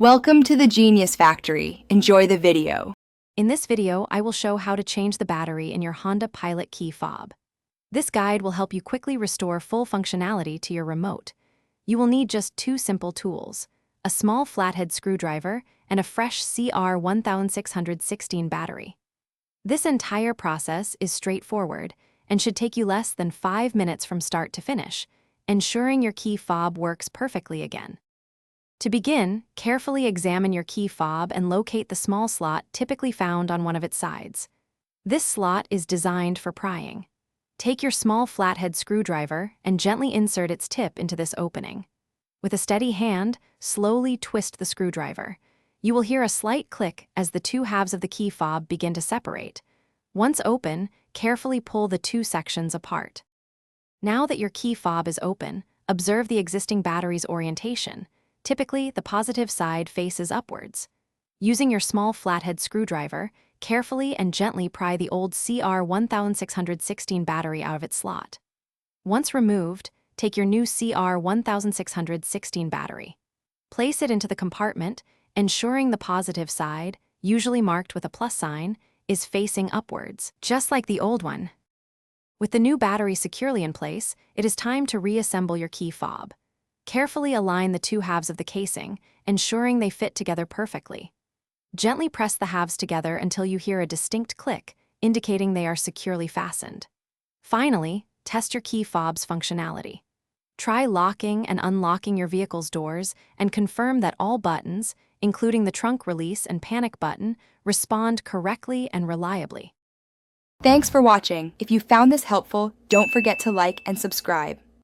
Welcome to the Genius Factory. Enjoy the video. In this video, I will show how to change the battery in your Honda Pilot key fob. This guide will help you quickly restore full functionality to your remote. You will need just two simple tools: a small flathead screwdriver and a fresh CR1616 battery. This entire process is straightforward and should take you less than 5 minutes from start to finish, ensuring your key fob works perfectly again. To begin, carefully examine your key fob and locate the small slot typically found on one of its sides. This slot is designed for prying. Take your small flathead screwdriver and gently insert its tip into this opening. With a steady hand, slowly twist the screwdriver. You will hear a slight click as the two halves of the key fob begin to separate. Once open, carefully pull the two sections apart. Now that your key fob is open, observe the existing battery's orientation. Typically, the positive side faces upwards. Using your small flathead screwdriver, carefully and gently pry the old CR1616 battery out of its slot. Once removed, take your new CR1616 battery. Place it into the compartment, ensuring the positive side, usually marked with a plus sign, is facing upwards, just like the old one. With the new battery securely in place, it is time to reassemble your key fob. Carefully align the two halves of the casing, ensuring they fit together perfectly. Gently press the halves together until you hear a distinct click, indicating they are securely fastened. Finally, test your key fob's functionality. Try locking and unlocking your vehicle's doors and confirm that all buttons, including the trunk release and panic button, respond correctly and reliably. Thanks for watching. If you found this helpful, don't forget to like and subscribe.